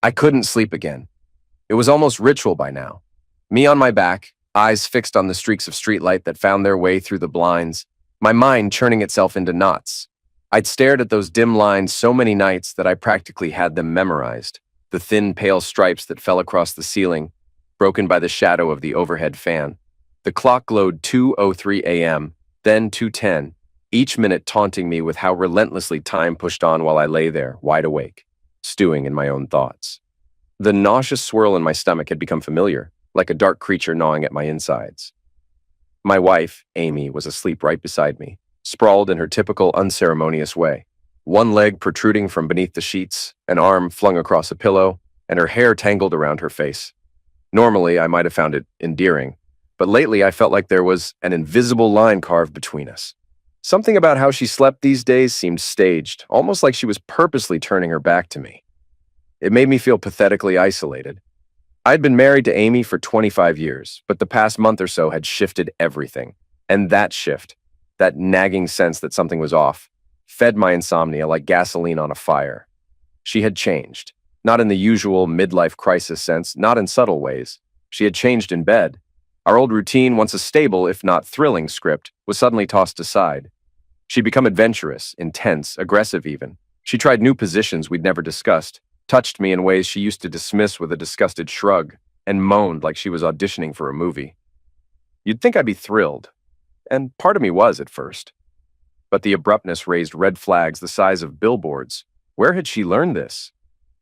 I couldn't sleep again. It was almost ritual by now. Me on my back, eyes fixed on the streaks of streetlight that found their way through the blinds, my mind churning itself into knots. I'd stared at those dim lines so many nights that I practically had them memorized. The thin, pale stripes that fell across the ceiling, broken by the shadow of the overhead fan. The clock glowed 2:03 a.m., then 2:10, each minute taunting me with how relentlessly time pushed on while I lay there, wide awake, stewing in my own thoughts. The nauseous swirl in my stomach had become familiar, like a dark creature gnawing at my insides. My wife, Amy, was asleep right beside me, sprawled in her typical unceremonious way. One leg protruding from beneath the sheets, an arm flung across a pillow, and her hair tangled around her face. Normally, I might have found it endearing, but lately I felt like there was an invisible line carved between us. Something about how she slept these days seemed staged, almost like she was purposely turning her back to me. It made me feel pathetically isolated. I'd been married to Amy for 25 years, but the past month or so had shifted everything. And that shift, that nagging sense that something was off, fed my insomnia like gasoline on a fire. She had changed, not in the usual midlife crisis sense, not in subtle ways. She had changed in bed. Our old routine, once a stable, if not thrilling script, was suddenly tossed aside. She'd become adventurous, intense, aggressive even. She tried new positions we'd never discussed, touched me in ways she used to dismiss with a disgusted shrug, and moaned like she was auditioning for a movie. You'd think I'd be thrilled, and part of me was at first. But the abruptness raised red flags the size of billboards. Where had she learned this?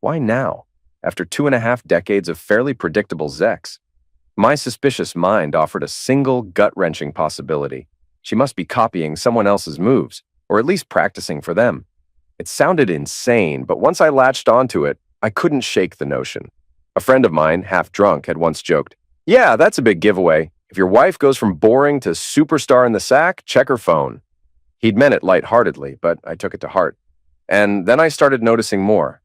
Why now, after 2.5 decades of fairly predictable sex? My suspicious mind offered a single gut-wrenching possibility. She must be copying someone else's moves, or at least practicing for them. It sounded insane, but once I latched onto it, I couldn't shake the notion. A friend of mine, half drunk, had once joked, "Yeah, that's a big giveaway. If your wife goes from boring to superstar in the sack, check her phone." He'd meant it lightheartedly, but I took it to heart. And then I started noticing more.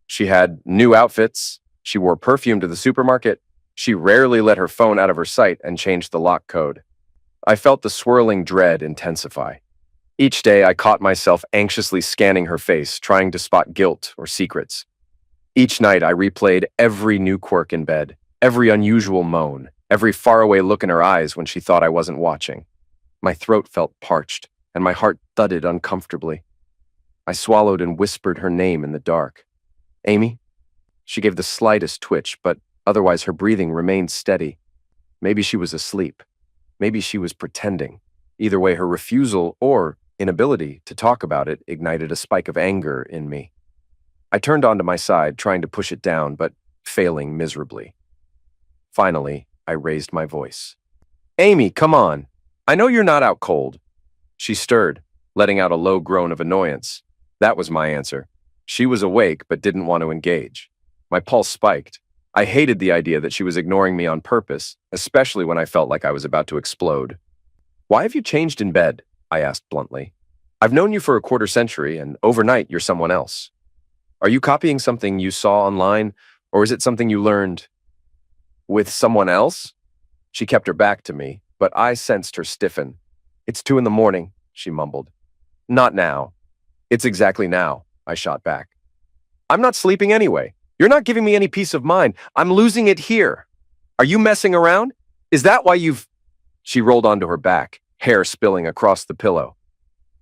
She had new outfits. She wore perfume to the supermarket. She rarely let her phone out of her sight and changed the lock code. I felt the swirling dread intensify. Each day, I caught myself anxiously scanning her face, trying to spot guilt or secrets. Each night, I replayed every new quirk in bed, every unusual moan, every faraway look in her eyes when she thought I wasn't watching. My throat felt parched, and my heart thudded uncomfortably. I swallowed and whispered her name in the dark. "Amy?" She gave the slightest twitch, but otherwise her breathing remained steady. Maybe she was asleep. Maybe she was pretending. Either way, her refusal or inability to talk about it ignited a spike of anger in me. I turned onto my side, trying to push it down, but failing miserably. Finally, I raised my voice. "Amy, come on. I know you're not out cold." She stirred, letting out a low groan of annoyance. That was my answer. She was awake, but didn't want to engage. My pulse spiked. I hated the idea that she was ignoring me on purpose, especially when I felt like I was about to explode. "Why have you changed in bed?" I asked bluntly. "I've known you for a quarter century, and overnight you're someone else. Are you copying something you saw online, or is it something you learned with someone else?" She kept her back to me, but I sensed her stiffen. "It's 2 a.m, she mumbled. "Not now." "It's exactly now," I shot back. "I'm not sleeping anyway. You're not giving me any peace of mind. I'm losing it here. Are you messing around? Is that why you've—" She rolled onto her back, hair spilling across the pillow.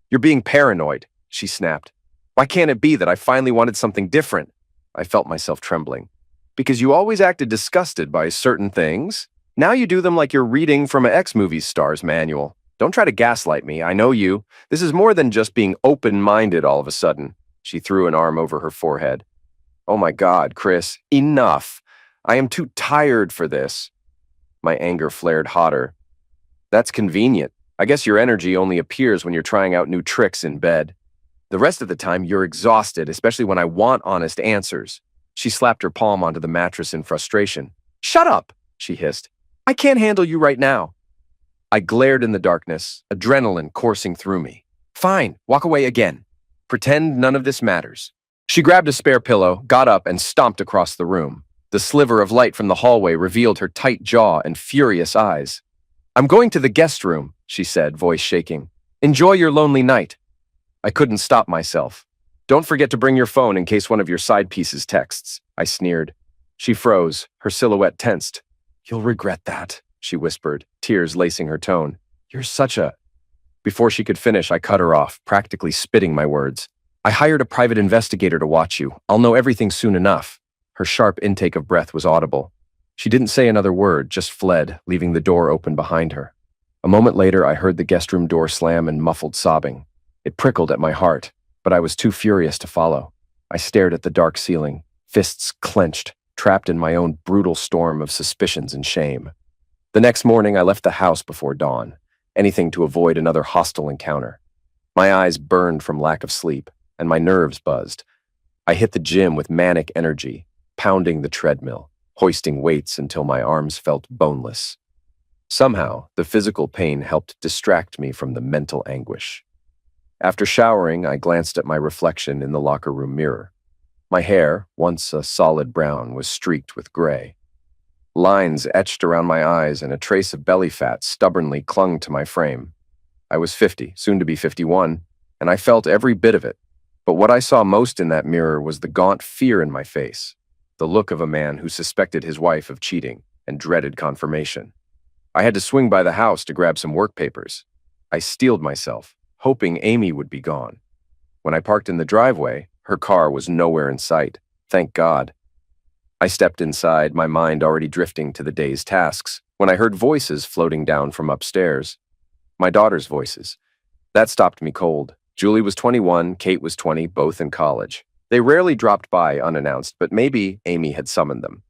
"You're being paranoid," she snapped. "Why can't it be that I finally wanted something different?" I felt myself trembling. "Because you always acted disgusted by certain things. Now you do them like you're reading from an X-movie star's manual. Don't try to gaslight me. I know you. This is more than just being open-minded all of a sudden." She threw an arm over her forehead. "Oh my God, Chris, enough. I am too tired for this." My anger flared hotter. "That's convenient. I guess your energy only appears when you're trying out new tricks in bed. The rest of the time, you're exhausted, especially when I want honest answers." She slapped her palm onto the mattress in frustration. "Shut up," she hissed. "I can't handle you right now." I glared in the darkness, adrenaline coursing through me. "Fine, walk away again. Pretend none of this matters." She grabbed a spare pillow, got up, and stomped across the room. The sliver of light from the hallway revealed her tight jaw and furious eyes. "I'm going to the guest room," she said, voice shaking. "Enjoy your lonely night." I couldn't stop myself. "Don't forget to bring your phone in case one of your side pieces texts," I sneered. She froze, her silhouette tensed. You'll regret that, she whispered, tears lacing her tone. You're such a... Before she could finish, I cut her off, practically spitting my words. I hired a private investigator to watch you. I'll know everything soon enough. Her sharp intake of breath was audible. She didn't say another word, just fled, leaving the door open behind her. A moment later, I heard the guest room door slam and muffled sobbing. It prickled at my heart, but I was too furious to follow. I stared at the dark ceiling, fists clenched, trapped in my own brutal storm of suspicions and shame. The next morning, I left the house before dawn, anything to avoid another hostile encounter. My eyes burned from lack of sleep, and my nerves buzzed. I hit the gym with manic energy, pounding the treadmill, hoisting weights until my arms felt boneless. Somehow, the physical pain helped distract me from the mental anguish. After showering, I glanced at my reflection in the locker room mirror. My hair, once a solid brown, was streaked with gray. Lines etched around my eyes and a trace of belly fat stubbornly clung to my frame. I was 50, soon to be 51, and I felt every bit of it. But what I saw most in that mirror was the gaunt fear in my face, the look of a man who suspected his wife of cheating and dreaded confirmation. I had to swing by the house to grab some work papers. I steeled myself, hoping Amy would be gone. When I parked in the driveway, her car was nowhere in sight. Thank God. I stepped inside, my mind already drifting to the day's tasks, when I heard voices floating down from upstairs. My daughter's voices. That stopped me cold. Julie was 21, Kate was 20, both in college. They rarely dropped by unannounced, but maybe Amy had summoned them.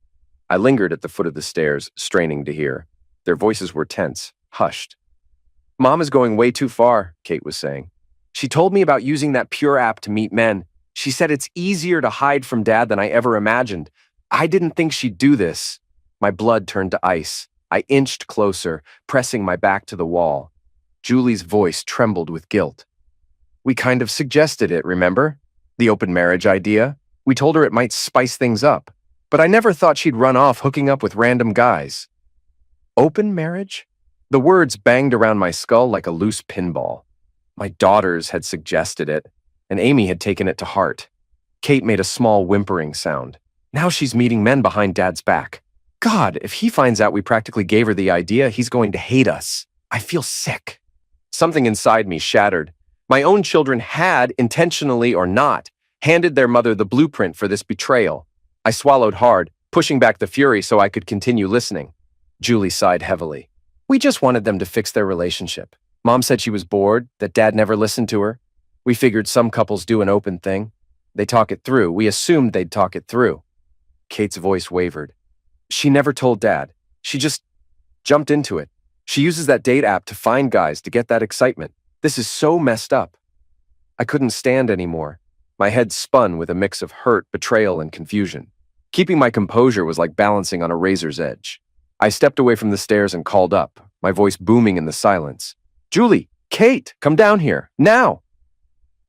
I lingered at the foot of the stairs, straining to hear. Their voices were tense, hushed. Mom is going way too far, Kate was saying. She told me about using that Pure app to meet men. She said it's easier to hide from Dad than I ever imagined. I didn't think she'd do this. My blood turned to ice. I inched closer, pressing my back to the wall. Julie's voice trembled with guilt. We kind of suggested it, remember? The open marriage idea? We told her it might spice things up. But I never thought she'd run off hooking up with random guys. Open marriage? The words banged around my skull like a loose pinball. My daughters had suggested it, and Amy had taken it to heart. Kate made a small whimpering sound. Now she's meeting men behind Dad's back. God, if he finds out we practically gave her the idea, he's going to hate us. I feel sick. Something inside me shattered. My own children had, intentionally or not, handed their mother the blueprint for this betrayal. I swallowed hard, pushing back the fury so I could continue listening. Julie sighed heavily. We just wanted them to fix their relationship. Mom said she was bored, that Dad never listened to her. We figured some couples do an open thing. They talk it through. We assumed they'd talk it through. Kate's voice wavered. She never told Dad. She just jumped into it. She uses that date app to find guys to get that excitement. This is so messed up. I couldn't stand anymore. My head spun with a mix of hurt, betrayal, and confusion. Keeping my composure was like balancing on a razor's edge. I stepped away from the stairs and called up, my voice booming in the silence. Julie, Kate, come down here, now!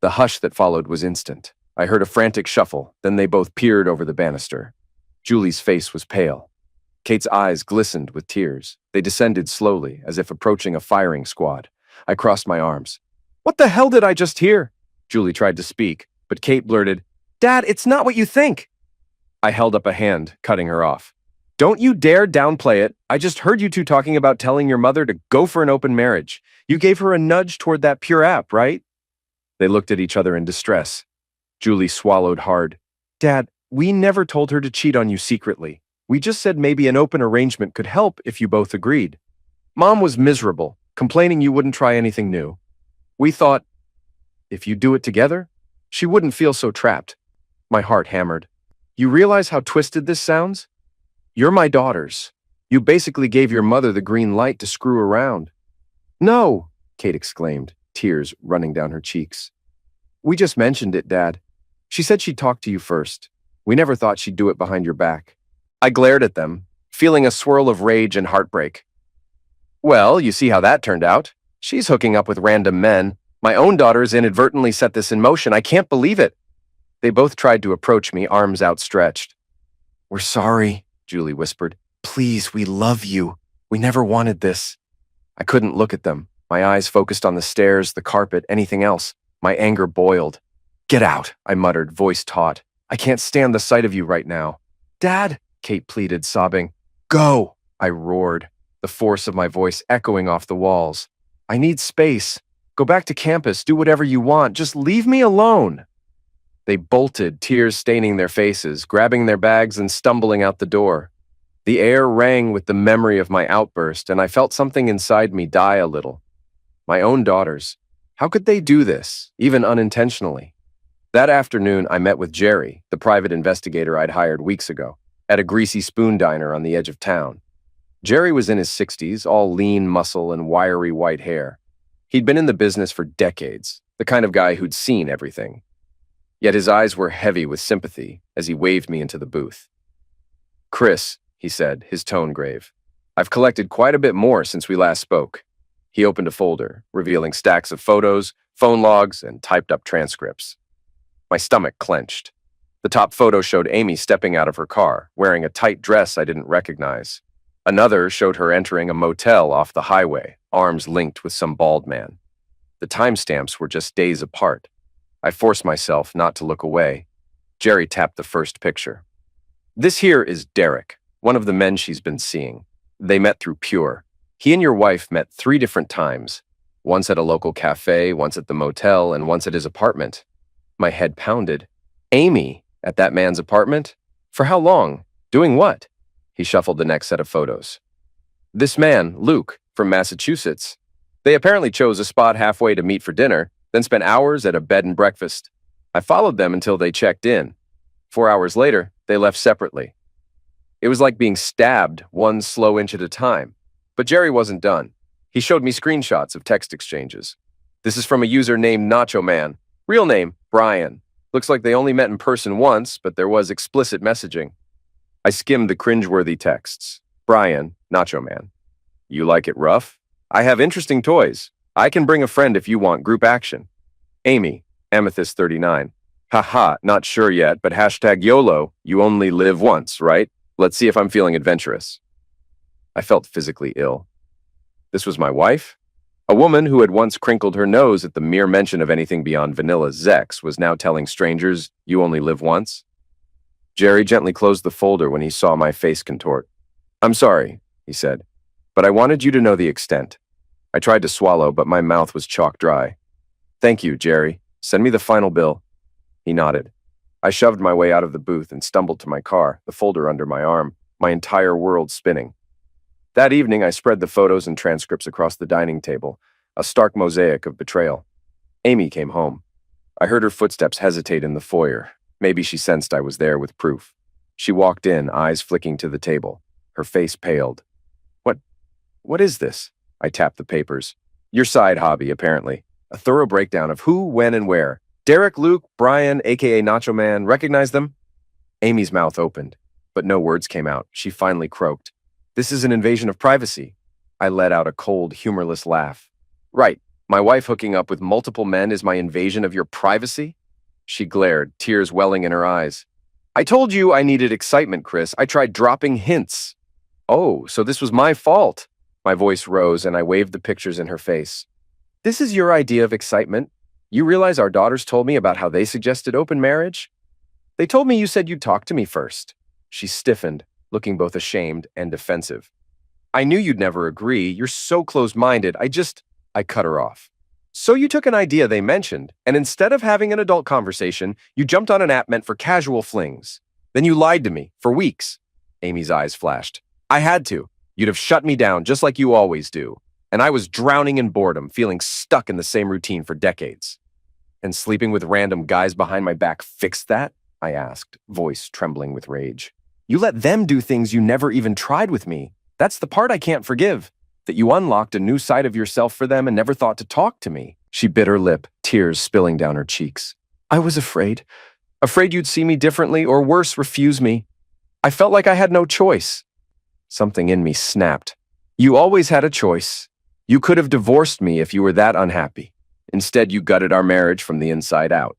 The hush that followed was instant. I heard a frantic shuffle, then they both peered over the banister. Julie's face was pale. Kate's eyes glistened with tears. They descended slowly, as if approaching a firing squad. I crossed my arms. What the hell did I just hear? Julie tried to speak, but Kate blurted, Dad, it's not what you think. I held up a hand, cutting her off. Don't you dare downplay it. I just heard you two talking about telling your mother to go for an open marriage. You gave her a nudge toward that Pure app, right? They looked at each other in distress. Julie swallowed hard. Dad, we never told her to cheat on you secretly. We just said maybe an open arrangement could help if you both agreed. Mom was miserable, complaining you wouldn't try anything new. We thought, if you do it together, she wouldn't feel so trapped. My heart hammered. You realize how twisted this sounds? You're my daughters. You basically gave your mother the green light to screw around. No, Kate exclaimed, tears running down her cheeks. We just mentioned it, Dad. She said she'd talk to you first. We never thought she'd do it behind your back. I glared at them, feeling a swirl of rage and heartbreak. Well, you see how that turned out. She's hooking up with random men. My own daughters inadvertently set this in motion. I can't believe it. They both tried to approach me, arms outstretched. We're sorry, Julie whispered. Please, we love you. We never wanted this. I couldn't look at them. My eyes focused on the stairs, the carpet, anything else. My anger boiled. Get out, I muttered, voice taut. I can't stand the sight of you right now. Dad, Kate pleaded, sobbing. Go, I roared, the force of my voice echoing off the walls. I need space. Go back to campus, do whatever you want, just leave me alone. They bolted, tears staining their faces, grabbing their bags and stumbling out the door. The air rang with the memory of my outburst, and I felt something inside me die a little. My own daughters. How could they do this, even unintentionally? That afternoon, I met with Jerry, the private investigator I'd hired weeks ago, at a greasy spoon diner on the edge of town. Jerry was in his 60s, all lean muscle and wiry white hair. He'd been in the business for decades, the kind of guy who'd seen everything. Yet his eyes were heavy with sympathy as he waved me into the booth. Chris, he said, his tone grave, I've collected quite a bit more since we last spoke. He opened a folder, revealing stacks of photos, phone logs, and typed-up transcripts. My stomach clenched. The top photo showed Amy stepping out of her car, wearing a tight dress I didn't recognize. Another showed her entering a motel off the highway, arms linked with some bald man. The timestamps were just days apart. I forced myself not to look away. Jerry tapped the first picture. This here is Derek, one of the men she's been seeing. They met through Pure. He and your wife met 3 different times. Once at a local cafe, once at the motel, and once at his apartment. My head pounded. Amy, at that man's apartment? For how long? Doing what? He shuffled the next set of photos. This man, Luke, from Massachusetts. They apparently chose a spot halfway to meet for dinner, then spent hours at a bed and breakfast. I followed them until they checked in. 4 hours later, they left separately. It was like being stabbed, one slow inch at a time. But Jerry wasn't done. He showed me screenshots of text exchanges. This is from a user named Nacho Man. Real name, Brian. Looks like they only met in person once, but there was explicit messaging. I skimmed the cringeworthy texts. Brian, Nacho Man. You like it rough? I have interesting toys. I can bring a friend if you want group action. Amy, Amethyst 39. Haha, not sure yet, but hashtag YOLO, you only live once, right? Let's see if I'm feeling adventurous. I felt physically ill. This was my wife? A woman who had once crinkled her nose at the mere mention of anything beyond vanilla Zex was now telling strangers, you only live once? Jerry gently closed the folder when he saw my face contort. I'm sorry, he said, but I wanted you to know the extent. I tried to swallow, but my mouth was chalk dry. Thank you, Jerry. Send me the final bill. He nodded. I shoved my way out of the booth and stumbled to my car, the folder under my arm, my entire world spinning. That evening, I spread the photos and transcripts across the dining table, a stark mosaic of betrayal. Amy came home. I heard her footsteps hesitate in the foyer. Maybe she sensed I was there with proof. She walked in, eyes flicking to the table. Her face paled. What is this? I tapped the papers. Your side hobby, apparently. A thorough breakdown of who, when, and where. Derek, Luke, Brian, a.k.a. Nacho Man, recognize them? Amy's mouth opened, but no words came out. She finally croaked. This is an invasion of privacy. I let out a cold, humorless laugh. Right, my wife hooking up with multiple men is my invasion of your privacy? She glared, tears welling in her eyes. I told you I needed excitement, Chris. I tried dropping hints. Oh, so this was my fault. My voice rose and I waved the pictures in her face. This is your idea of excitement? You realize our daughters told me about how they suggested open marriage? They told me you said you'd talk to me first. She stiffened, looking both ashamed and defensive. I knew you'd never agree. You're so closed-minded. I cut her off. So you took an idea they mentioned, and instead of having an adult conversation, you jumped on an app meant for casual flings. Then you lied to me, for weeks. Amy's eyes flashed. I had to. You'd have shut me down, just like you always do. And I was drowning in boredom, feeling stuck in the same routine for decades. And sleeping with random guys behind my back fixed that? I asked, voice trembling with rage. You let them do things you never even tried with me. That's the part I can't forgive. That you unlocked a new side of yourself for them and never thought to talk to me. She bit her lip, tears spilling down her cheeks. I was afraid. Afraid you'd see me differently or worse, refuse me. I felt like I had no choice. Something in me snapped. You always had a choice. You could have divorced me if you were that unhappy. Instead, you gutted our marriage from the inside out.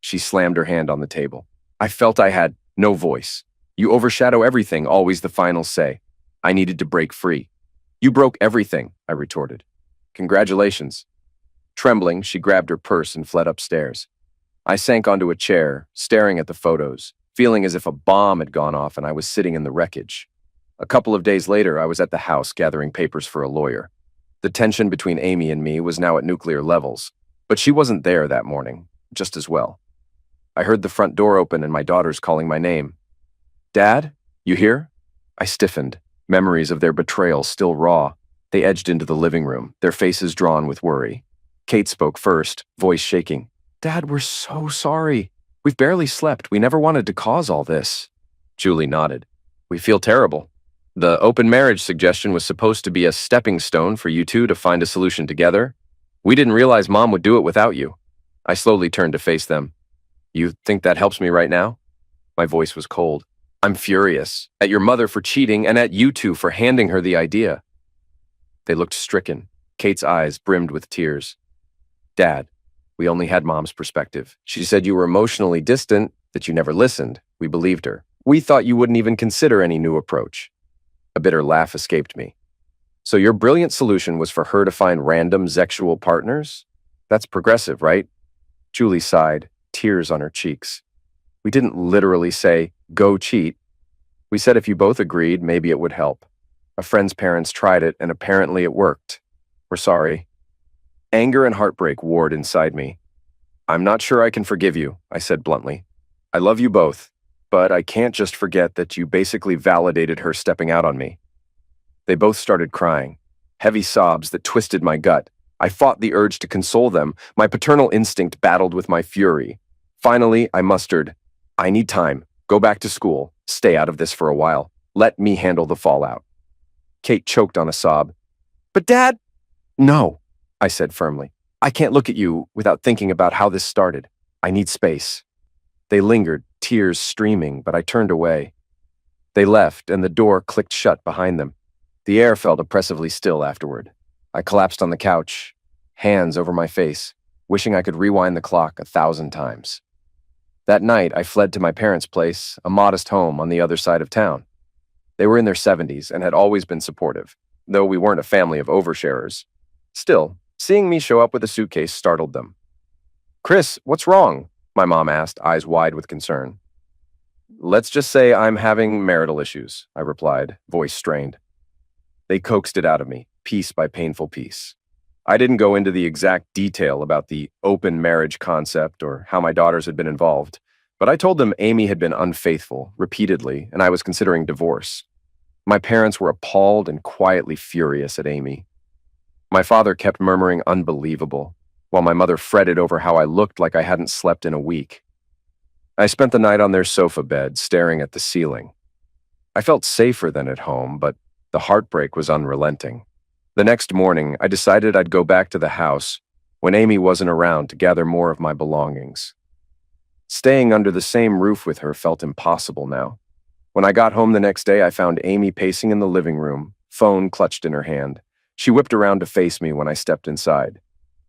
She slammed her hand on the table. I felt I had no voice. You overshadow everything, always the final say. I needed to break free. You broke everything, I retorted. Congratulations. Trembling, she grabbed her purse and fled upstairs. I sank onto a chair, staring at the photos, feeling as if a bomb had gone off and I was sitting in the wreckage. A couple of days later, I was at the house gathering papers for a lawyer. The tension between Amy and me was now at nuclear levels, but she wasn't there that morning, just as well. I heard the front door open and my daughters calling my name. "Dad, you here?" I stiffened, memories of their betrayal still raw. They edged into the living room, their faces drawn with worry. Kate spoke first, voice shaking. "Dad, we're so sorry. We've barely slept. We never wanted to cause all this." Julie nodded. "We feel terrible. The open marriage suggestion was supposed to be a stepping stone for you two to find a solution together. We didn't realize Mom would do it without you." I slowly turned to face them. "You think that helps me right now?" My voice was cold. "I'm furious at your mother for cheating and at you two for handing her the idea." They looked stricken. Kate's eyes brimmed with tears. "Dad, we only had Mom's perspective. She said you were emotionally distant, that you never listened. We believed her. We thought you wouldn't even consider any new approach." A bitter laugh escaped me. "So your brilliant solution was for her to find random sexual partners? That's progressive, right?" Julie sighed, tears on her cheeks. "We didn't literally say, 'Go cheat.' We said if you both agreed, maybe it would help. A friend's parents tried it, and apparently it worked. We're sorry." Anger and heartbreak warred inside me. "I'm not sure I can forgive you," I said bluntly. "I love you both, but I can't just forget that you basically validated her stepping out on me." They both started crying, heavy sobs that twisted my gut. I fought the urge to console them. My paternal instinct battled with my fury. Finally, I mustered, "I need time. Go back to school. Stay out of this for a while. Let me handle the fallout." Kate choked on a sob. "But Dad—" "No," I said firmly. "I can't look at you without thinking about how this started. I need space." They lingered, tears streaming, but I turned away. They left, and the door clicked shut behind them. The air felt oppressively still afterward. I collapsed on the couch, hands over my face, wishing I could rewind the clock 1,000 times. That night, I fled to my parents' place, a modest home on the other side of town. They were in their 70s and had always been supportive, though we weren't a family of oversharers. Still, seeing me show up with a suitcase startled them. "Chris, what's wrong?" my mom asked, eyes wide with concern. "Let's just say I'm having marital issues," I replied, voice strained. They coaxed it out of me, piece by painful piece. I didn't go into the exact detail about the open marriage concept or how my daughters had been involved, but I told them Amy had been unfaithful repeatedly and I was considering divorce. My parents were appalled and quietly furious at Amy. My father kept murmuring unbelievable, while my mother fretted over how I looked like I hadn't slept in a week. I spent the night on their sofa bed, staring at the ceiling. I felt safer than at home, but the heartbreak was unrelenting. The next morning, I decided I'd go back to the house when Amy wasn't around to gather more of my belongings. Staying under the same roof with her felt impossible now. When I got home the next day, I found Amy pacing in the living room, phone clutched in her hand. She whipped around to face me when I stepped inside.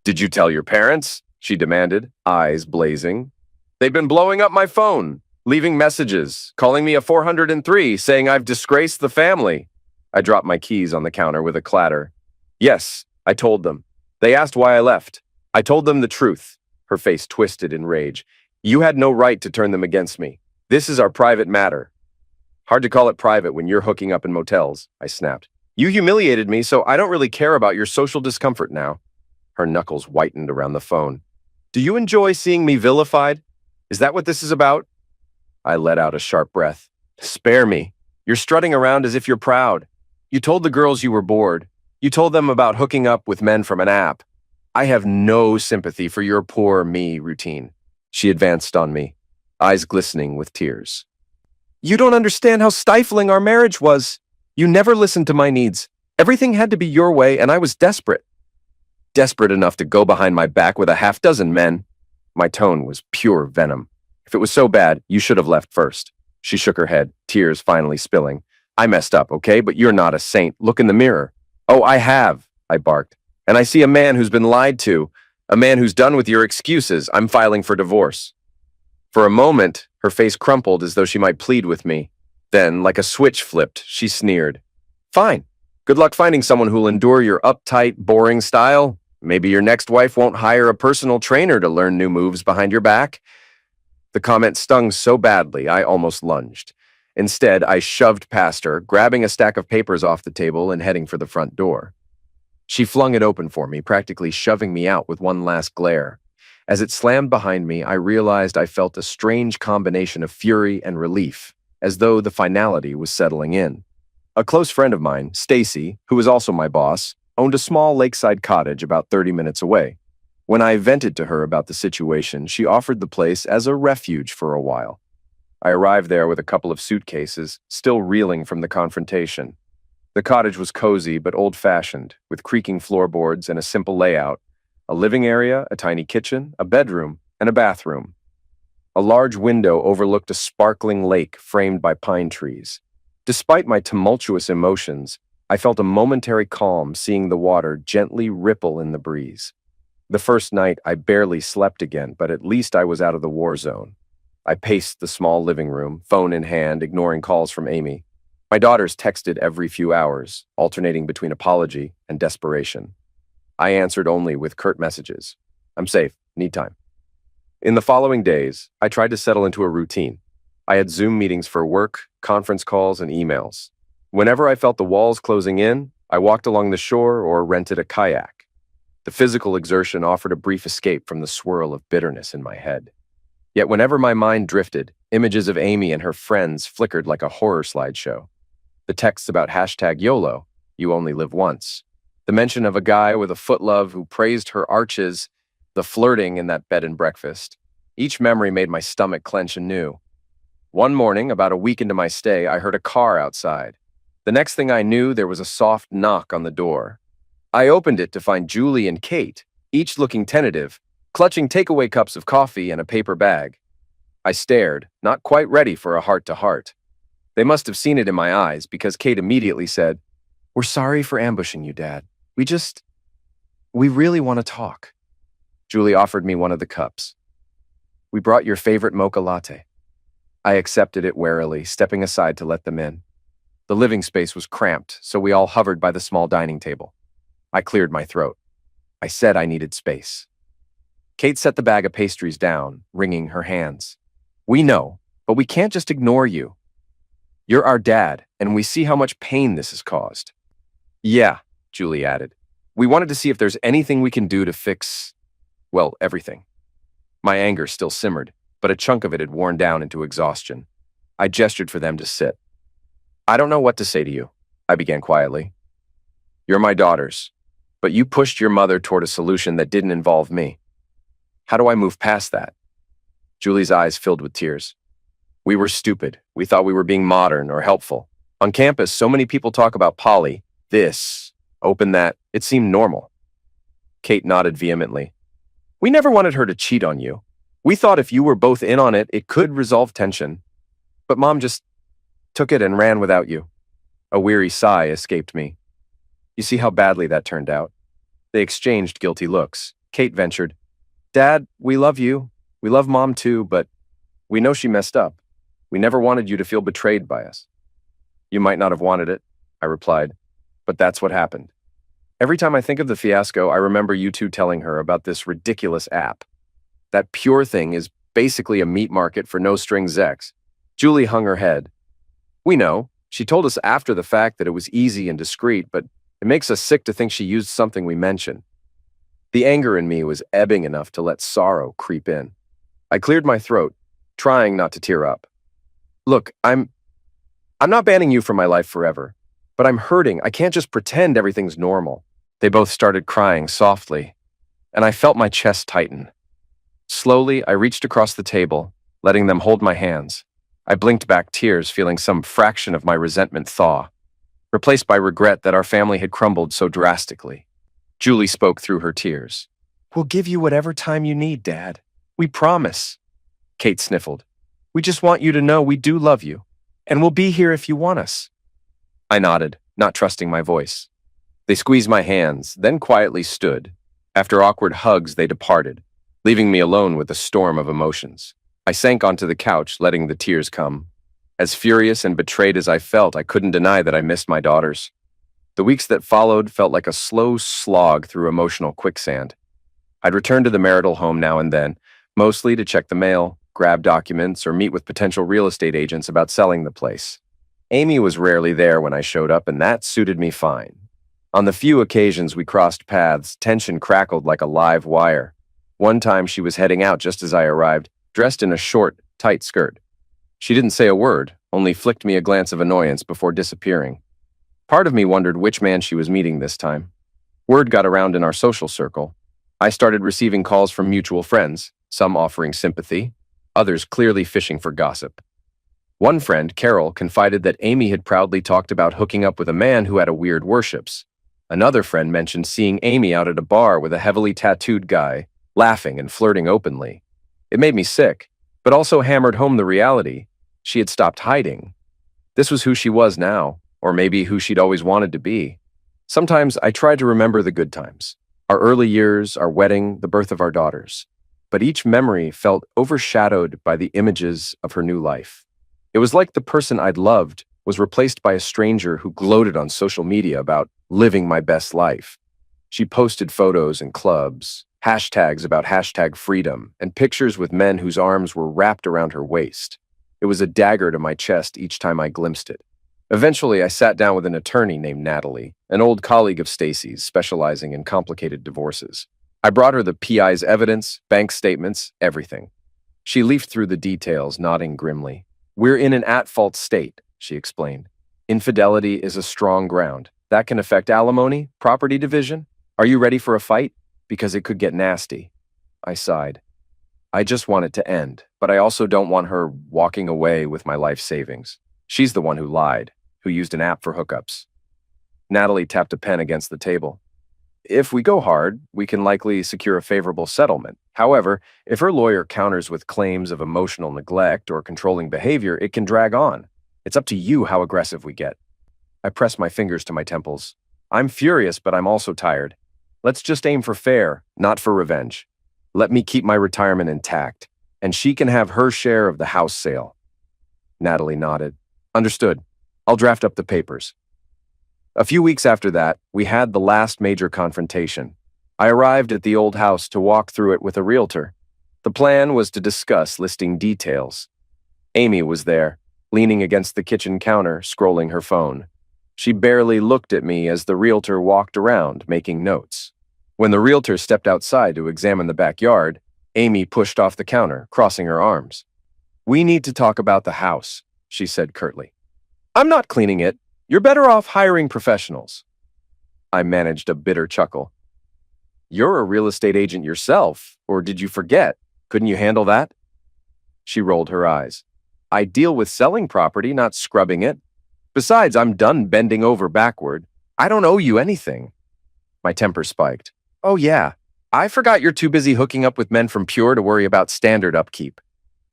"Did you tell your parents?" she demanded, eyes blazing. "They've been blowing up my phone, leaving messages, calling me a 403, saying I've disgraced the family." I dropped my keys on the counter with a clatter. "Yes, I told them. They asked why I left. I told them the truth." Her face twisted in rage. "You had no right to turn them against me. This is our private matter." "Hard to call it private when you're hooking up in motels," I snapped. "You humiliated me, so I don't really care about your social discomfort now." Her knuckles whitened around the phone. "Do you enjoy seeing me vilified? Is that what this is about?" I let out a sharp breath. "Spare me. You're strutting around as if you're proud. You told the girls you were bored. You told them about hooking up with men from an app. I have no sympathy for your poor me routine." She advanced on me, eyes glistening with tears. "You don't understand how stifling our marriage was. You never listened to my needs. Everything had to be your way, and I was desperate. Desperate enough to go behind my back with a half-dozen men." My tone was pure venom. "If it was so bad, you should have left first." She shook her head, tears finally spilling. "I messed up, okay? But you're not a saint. Look in the mirror." "Oh, I have," I barked. "And I see a man who's been lied to, a man who's done with your excuses. I'm filing for divorce." For a moment, her face crumpled as though she might plead with me. Then, like a switch flipped, she sneered. "Fine. Good luck finding someone who'll endure your uptight, boring style. Maybe your next wife won't hire a personal trainer to learn new moves behind your back." The comment stung so badly I almost lunged. Instead, I shoved past her, grabbing a stack of papers off the table and heading for the front door. She flung it open for me, practically shoving me out with one last glare. As it slammed behind me, I realized I felt a strange combination of fury and relief, as though the finality was settling in. A close friend of mine, Stacy, who was also my boss, owned a small lakeside cottage about 30 minutes away. When I vented to her about the situation, she offered the place as a refuge for a while. I arrived there with a couple of suitcases, still reeling from the confrontation. The cottage was cozy but old-fashioned, with creaking floorboards and a simple layout: a living area, a tiny kitchen, a bedroom, and a bathroom. A large window overlooked a sparkling lake framed by pine trees. Despite my tumultuous emotions, I felt a momentary calm seeing the water gently ripple in the breeze. The first night, I barely slept again, but at least I was out of the war zone. I paced the small living room, phone in hand, ignoring calls from Amy. My daughters texted every few hours, alternating between apology and desperation. I answered only with curt messages. "I'm safe, need time." In the following days, I tried to settle into a routine. I had Zoom meetings for work, conference calls, and emails. Whenever I felt the walls closing in, I walked along the shore or rented a kayak. The physical exertion offered a brief escape from the swirl of bitterness in my head. Yet whenever my mind drifted, images of Amy and her friends flickered like a horror slideshow. The texts about #YOLO, you only live once. The mention of a guy with a footlove who praised her arches, the flirting in that bed and breakfast. Each memory made my stomach clench anew. One morning, about a week into my stay, I heard a car outside. The next thing I knew, there was a soft knock on the door. I opened it to find Julie and Kate, each looking tentative, clutching takeaway cups of coffee and a paper bag. I stared, not quite ready for a heart-to-heart. They must have seen it in my eyes, because Kate immediately said, "We're sorry for ambushing you, Dad. We really want to talk." Julie offered me one of the cups. "We brought your favorite mocha latte." I accepted it warily, stepping aside to let them in. The living space was cramped, so we all hovered by the small dining table. I cleared my throat. I said I needed space. Kate set the bag of pastries down, wringing her hands. "We know, but we can't just ignore you. You're our dad, and we see how much pain this has caused." "Yeah," Julie added. "We wanted to see if there's anything we can do to fix, well, everything." My anger still simmered, but a chunk of it had worn down into exhaustion. I gestured for them to sit. "I don't know what to say to you," I began quietly. "You're my daughters, but you pushed your mother toward a solution that didn't involve me. How do I move past that?" Julie's eyes filled with tears. "We were stupid. We thought we were being modern or helpful. On campus, so many people talk about poly, this, open that. It seemed normal." Kate nodded vehemently. "We never wanted her to cheat on you. We thought if you were both in on it, it could resolve tension. But Mom just took it and ran without you." A weary sigh escaped me. "You see how badly that turned out?" They exchanged guilty looks. Kate ventured, "Dad, we love you. We love Mom too, but we know she messed up. We never wanted you to feel betrayed by us." "You might not have wanted it," I replied, "but that's what happened." Every time I think of the fiasco, I remember you two telling her about this ridiculous app. That Pure thing is basically a meat market for no-strings exes. Julie hung her head. "We know. She told us after the fact that it was easy and discreet, but it makes us sick to think she used something we mentioned." The anger in me was ebbing enough to let sorrow creep in. I cleared my throat, trying not to tear up. "Look, I'm not banning you from my life forever, but I'm hurting. I can't just pretend everything's normal." They both started crying softly, and I felt my chest tighten. Slowly, I reached across the table, letting them hold my hands. I blinked back tears, feeling some fraction of my resentment thaw, replaced by regret that our family had crumbled so drastically. Julie spoke through her tears. "We'll give you whatever time you need, Dad. We promise." Kate sniffled. "We just want you to know we do love you, and we'll be here if you want us." I nodded, not trusting my voice. They squeezed my hands, then quietly stood. After awkward hugs, they departed, leaving me alone with a storm of emotions. I sank onto the couch, letting the tears come. As furious and betrayed as I felt, I couldn't deny that I missed my daughters. The weeks that followed felt like a slow slog through emotional quicksand. I'd return to the marital home now and then, mostly to check the mail, grab documents, or meet with potential real estate agents about selling the place. Amy was rarely there when I showed up, and that suited me fine. On the few occasions we crossed paths, tension crackled like a live wire. One time she was heading out just as I arrived, dressed in a short, tight skirt. She didn't say a word, only flicked me a glance of annoyance before disappearing. Part of me wondered which man she was meeting this time. Word got around in our social circle. I started receiving calls from mutual friends, some offering sympathy, others clearly fishing for gossip. One friend, Carol, confided that Amy had proudly talked about hooking up with a man who had a weird worships. Another friend mentioned seeing Amy out at a bar with a heavily tattooed guy, laughing and flirting openly. It made me sick, but also hammered home the reality. She had stopped hiding. This was who she was now, or maybe who she'd always wanted to be. Sometimes I tried to remember the good times, our early years, our wedding, the birth of our daughters. But each memory felt overshadowed by the images of her new life. It was like the person I'd loved was replaced by a stranger who gloated on social media about living my best life. She posted photos in clubs, hashtags about hashtag freedom, and pictures with men whose arms were wrapped around her waist. It was a dagger to my chest each time I glimpsed it. Eventually, I sat down with an attorney named Natalie, an old colleague of Stacy's specializing in complicated divorces. I brought her the PI's evidence, bank statements, everything. She leafed through the details, nodding grimly. "We're in an at-fault state," she explained. "Infidelity is a strong ground. That can affect alimony, property division. Are you ready for a fight? Because it could get nasty." I sighed. I just want it to end, but I also don't want her walking away with my life savings. She's the one who lied, who used an app for hookups. Natalie tapped a pen against the table. "If we go hard, we can likely secure a favorable settlement. However, if her lawyer counters with claims of emotional neglect or controlling behavior, it can drag on. It's up to you how aggressive we get." I pressed my fingers to my temples. "I'm furious, but I'm also tired. Let's just aim for fair, not for revenge. Let me keep my retirement intact, and she can have her share of the house sale." Natalie nodded. "Understood. I'll draft up the papers." A few weeks after that, we had the last major confrontation. I arrived at the old house to walk through it with a realtor. The plan was to discuss listing details. Amy was there, leaning against the kitchen counter, scrolling her phone. She barely looked at me as the realtor walked around, making notes. When the realtor stepped outside to examine the backyard, Amy pushed off the counter, crossing her arms. "We need to talk about the house," she said curtly. "I'm not cleaning it. You're better off hiring professionals." I managed a bitter chuckle. "You're a real estate agent yourself, or did you forget? Couldn't you handle that?" She rolled her eyes. "I deal with selling property, not scrubbing it. Besides, I'm done bending over backward. I don't owe you anything." My temper spiked. "Oh yeah, I forgot you're too busy hooking up with men from Pure to worry about standard upkeep."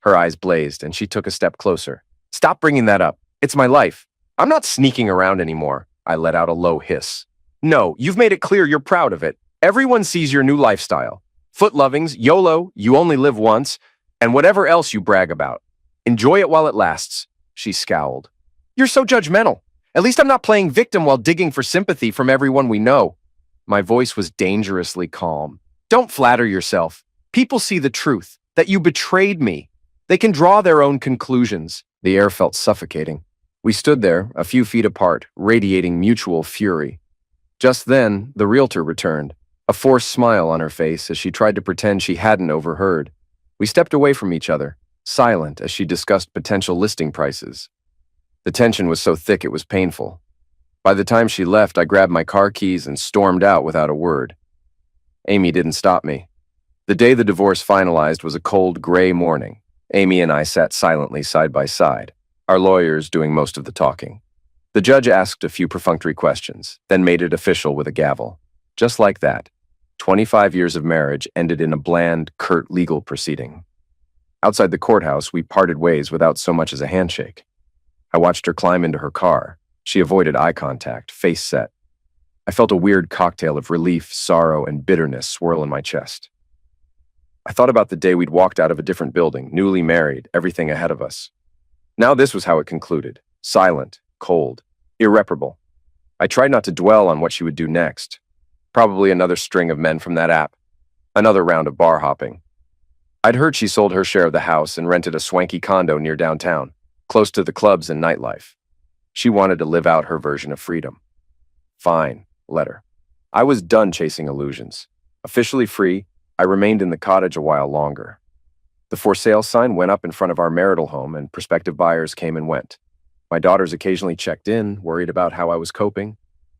Her eyes blazed, and she took a step closer. "Stop bringing that up. It's my life. I'm not sneaking around anymore." I let out a low hiss. "No, you've made it clear you're proud of it. Everyone sees your new lifestyle. Foot-lovings, YOLO, you only live once, and whatever else you brag about. Enjoy it while it lasts." She scowled. "You're so judgmental. At least I'm not playing victim while digging for sympathy from everyone we know." My voice was dangerously calm. "Don't flatter yourself. People see the truth, that you betrayed me. They can draw their own conclusions." The air felt suffocating. We stood there, a few feet apart, radiating mutual fury. Just then, the realtor returned, a forced smile on her face as she tried to pretend she hadn't overheard. We stepped away from each other, silent as she discussed potential listing prices. The tension was so thick it was painful. By the time she left, I grabbed my car keys and stormed out without a word. Amy didn't stop me. The day the divorce finalized was a cold, gray morning. Amy and I sat silently side by side, our lawyers doing most of the talking. The judge asked a few perfunctory questions, then made it official with a gavel. Just like that, 25 years of marriage ended in a bland, curt legal proceeding. Outside the courthouse, we parted ways without so much as a handshake. I watched her climb into her car. She avoided eye contact, face set. I felt a weird cocktail of relief, sorrow, and bitterness swirl in my chest. I thought about the day we'd walked out of a different building, newly married, everything ahead of us. Now this was how it concluded. Silent, cold, irreparable. I tried not to dwell on what she would do next. Probably another string of men from that app. Another round of bar hopping. I'd heard she sold her share of the house and rented a swanky condo near downtown, close to the clubs and nightlife. She wanted to live out her version of freedom. Fine, let her. I was done chasing illusions. Officially free, I remained in the cottage a while longer. The for sale sign went up in front of our marital home, and prospective buyers came and went. My daughters occasionally checked in, worried about how I was coping.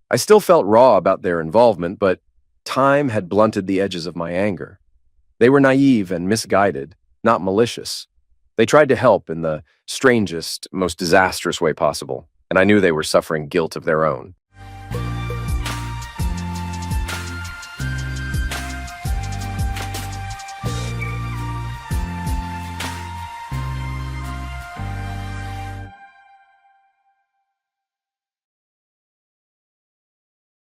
I still felt raw about their involvement, but time had blunted the edges of my anger. They were naive and misguided, not malicious. They tried to help in the strangest, most disastrous way possible, and I knew they were suffering guilt of their own.